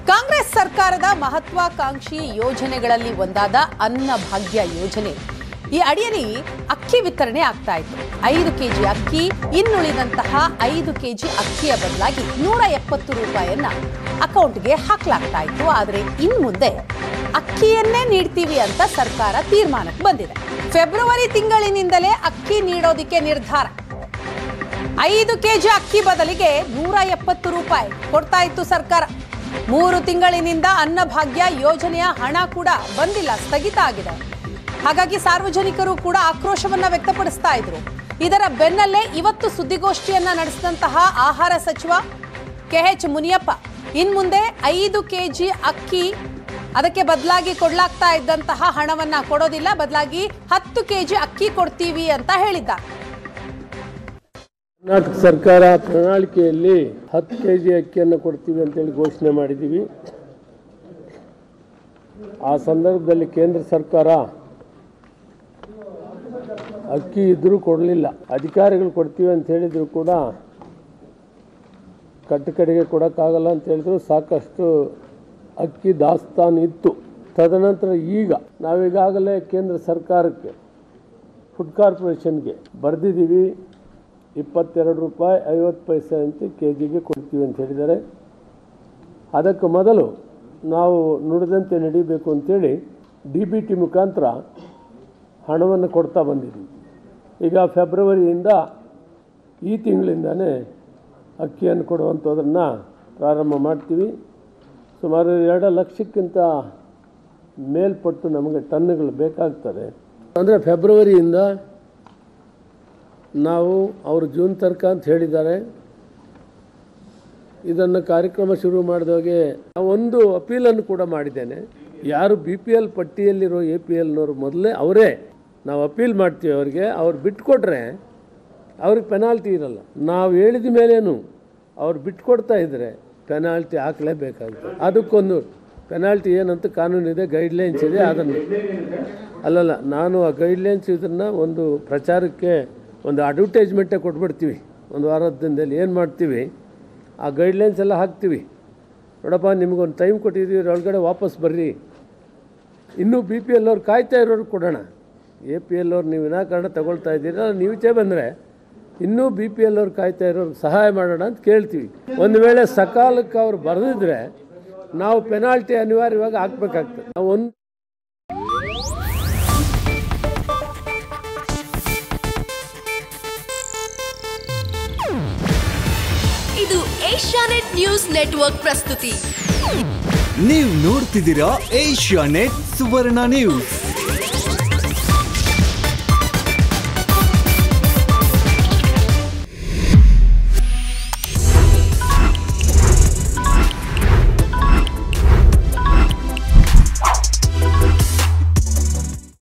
ಕಾಂಗ್ರೆಸ್ ಸರ್ಕಾರದ ಮಹತ್ವಾಕಾಂಕ್ಷಿ ಯೋಜನೆಗಳಲ್ಲಿ ಒಂದಾದ ಅನ್ನಭಾಗ್ಯ ಯೋಜನೆ ಈ ಅಡಿಯಲ್ಲಿ ಅಕ್ಕಿ ವಿತರಣೆ ಆಗ್ತಾ ಇತ್ತು. 5 ಕೆಜಿ ಅಕ್ಕಿ, ಇನ್ನುಳಿದಂತಹ 5 ಕೆಜಿ ಅಕ್ಕಿಯ ಬದಲಾಗಿ 170 ರೂಪಾಯಿಯನ್ನ ಅಕೌಂಟ್ಗೆ ಹಾಕಲಾಗ್ತಾ ಇತ್ತು. ಆದರೆ ಇನ್ನು ಮುಂದೆ ಅಕ್ಕಿಯನ್ನೇ ನೀಡ್ತೀವಿ ಅಂತ ಸರ್ಕಾರ ತೀರ್ಮಾನಕ್ಕೆ ಬಂದಿದೆ. ಫೆಬ್ರವರಿ ತಿಂಗಳಿನಿಂದಲೇ ಅಕ್ಕಿ ನೀಡೋದಕ್ಕೆ ನಿರ್ಧಾರ. 5 ಕೆಜಿ ಅಕ್ಕಿ ಬದಲಿಗೆ 170 ರೂಪಾಯಿ ಕೊಡ್ತಾ ಇತ್ತು ಸರ್ಕಾರ. 3 ತಿಂಗಳಿನಿಂದ ಅನ್ನಭಾಗ್ಯ ಯೋಜನೆಯ ಹಣ ಕೂಡ ಬಂದಿಲ್ಲ, ಸ್ಥಗಿತ ಆಗಿದೆ. ಹಾಗಾಗಿ ಸಾರ್ವಜನಿಕರು ಕೂಡ ಆಕ್ರೋಶವನ್ನ ವ್ಯಕ್ತಪಡಿಸ್ತಾ ಇದ್ರು. ಇದರ ಬೆನ್ನಲ್ಲೇ ಇವತ್ತು ಸುದ್ದಿಗೋಷ್ಠಿಯನ್ನ ನಡೆಸಿದಂತಹ ಆಹಾರ ಸಚಿವ KH ಮುನಿಯಪ್ಪ ಇನ್ಮುಂದೆ 5 ಕೆಜಿ ಅಕ್ಕಿ ಅದಕ್ಕೆ ಬದಲಾಗಿ ಕೊಡಲಾಗ್ತಾ ಇದ್ದಂತಹ ಹಣವನ್ನ ಕೊಡೋದಿಲ್ಲ, ಬದಲಾಗಿ 10 ಕೆಜಿ ಅಕ್ಕಿ ಕೊಡ್ತೀವಿ ಅಂತ ಹೇಳಿದ್ದಾರೆ. ಕರ್ನಾಟಕ ಸರ್ಕಾರ ಪ್ರಣಾಳಿಕೆಯಲ್ಲಿ 10 ಕೆಜಿ ಅಕ್ಕಿಯನ್ನು ಕೊಡ್ತೀವಿ ಅಂತೇಳಿ ಘೋಷಣೆ ಮಾಡಿದ್ದೀವಿ. ಆ ಸಂದರ್ಭದಲ್ಲಿ ಕೇಂದ್ರ ಸರ್ಕಾರ ಅಕ್ಕಿ ಇದ್ರೂ ಕೊಡಲಿಲ್ಲ. ಅಧಿಕಾರಿಗಳು ಕೊಡ್ತೀವಿ ಅಂತ ಹೇಳಿದ್ರು ಕೂಡ ಕಡೆಗೆ ಕೊಡೋಕ್ಕಾಗಲ್ಲ ಅಂತ ಹೇಳಿದ್ರು. ಸಾಕಷ್ಟು ಅಕ್ಕಿ ದಾಸ್ತಾನು ಇತ್ತು. ತದನಂತರ ಈಗ ನಾವೀಗಾಗಲೇ ಕೇಂದ್ರ ಸರ್ಕಾರಕ್ಕೆ ಫುಡ್ ಕಾರ್ಪೊರೇಷನ್ಗೆ ಬರೆದಿದ್ದೀವಿ. 22 ರೂಪಾಯಿ 50 ಪೈಸೆ ಅಂತ ಕೆಜಿಗೆ ಕೊಡ್ತೀವಿ ಅಂತ ಹೇಳಿದ್ದಾರೆ. ಅದಕ್ಕೆ ಮೊದಲು ನಾವು ನುಡಿದಂತೆ ನಡೀಬೇಕು ಅಂತೇಳಿ DBT ಮುಖಾಂತರ ಹಣವನ್ನು ಕೊಡ್ತಾ ಬಂದಿದ್ದೀವಿ. ಈಗ ಫೆಬ್ರವರಿಯಿಂದ ಈ ತಿಂಗಳಿಂದನೇ ಅಕ್ಕಿಯನ್ನು ಕೊಡುವಂಥದ್ದನ್ನು ಪ್ರಾರಂಭ ಮಾಡ್ತೀವಿ. ಸುಮಾರು 2 ಲಕ್ಷಕ್ಕಿಂತ ಮೇಲ್ಪಟ್ಟು ನಮಗೆ ಟನ್ನುಗಳು ಬೇಕಾಗ್ತದೆ. ಅಂದರೆ ಫೆಬ್ರವರಿಯಿಂದ ನಾವು ಅವರು ಜೂನ್ ತನಕ ಅಂತ ಹೇಳಿದ್ದಾರೆ. ಇದನ್ನು ಕಾರ್ಯಕ್ರಮ ಶುರು ಮಾಡಿದಾಗೆ ಒಂದು ಅಪೀಲನ್ನು ಕೂಡ ಮಾಡಿದ್ದೇನೆ. ಯಾರು BPL ಪಟ್ಟಿಯಲ್ಲಿರೋ APLನವರು ಮೊದಲೇ ಅವರೇ ನಾವು ಅಪೀಲ್ ಮಾಡ್ತೀವಿ ಅವರಿಗೆ. ಅವ್ರು ಬಿಟ್ಕೊಟ್ರೆ ಅವ್ರಿಗೆ ಪೆನಾಲ್ಟಿ ಇರಲ್ಲ. ನಾವು ಹೇಳಿದ ಮೇಲೇನು ಅವ್ರು ಬಿಟ್ಕೊಡ್ತಾ ಇದ್ದರೆ ಪೆನಾಲ್ಟಿ ಹಾಕಲೇಬೇಕಾಗುತ್ತೆ. ಅದಕ್ಕೊಂದು ಪೆನಾಲ್ಟಿ ಏನಂತ ಕಾನೂನಿದೆ, ಗೈಡ್ಲೈನ್ಸ್ ಇದೆ. ಅದನ್ನು ಅಲ್ಲಲ್ಲ, ನಾನು ಆ ಗೈಡ್ಲೈನ್ಸ್ ಇದನ್ನು ಒಂದು ಪ್ರಚಾರಕ್ಕೆ ಒಂದು ಅಡ್ವರ್ಟೈಸ್ಮೆಂಟೇ ಕೊಟ್ಬಿಡ್ತೀವಿ. ಒಂದು ವಾರದ ದಿನದಲ್ಲಿ ಏನು ಮಾಡ್ತೀವಿ, ಆ ಗೈಡ್ಲೈನ್ಸ್ ಎಲ್ಲ ಹಾಕ್ತೀವಿ. ನೋಡಪ್ಪ, ನಿಮಗೊಂದು ಟೈಮ್ ಕೊಟ್ಟಿದ್ದೀವಿ, ಒಳಗಡೆ ವಾಪಸ್ ಬರ್ರಿ. ಇನ್ನೂ BPL ಅವ್ರು ಕಾಯ್ತಾ ಇರೋರು ಕೊಡೋಣ. APL ಅವ್ರು ನೀವು ವಿನಾಕಾರಣ ತಗೊಳ್ತಾ ಇದ್ದೀರಾ, ನೀವೇ ಬಂದರೆ ಇನ್ನೂ BPL ಅವ್ರು ಕಾಯ್ತಾ ಇರೋರು ಸಹಾಯ ಮಾಡೋಣ ಅಂತ ಕೇಳ್ತೀವಿ. ಒಂದು ವೇಳೆ ಸಕಾಲಕ್ಕೆ ಅವ್ರು ಬರೆದಿದ್ರೆ ನಾವು ಪೆನಾಲ್ಟಿ ಅನಿವಾರ್ಯವಾಗಿ ಹಾಕಬೇಕಾಗ್ತದೆ. ನಾವು ಒಂದು ಇದು ಏಷ್ಯಾನೆಟ್ ನ್ಯೂಸ್ ನೆಟ್ವರ್ಕ್ ಪ್ರಸ್ತುತಿ. ನೀವು ನೋಡ್ತಿದ್ದೀರಾ ಏಷ್ಯಾನೆಟ್ ಸುವರ್ಣ ನ್ಯೂಸ್.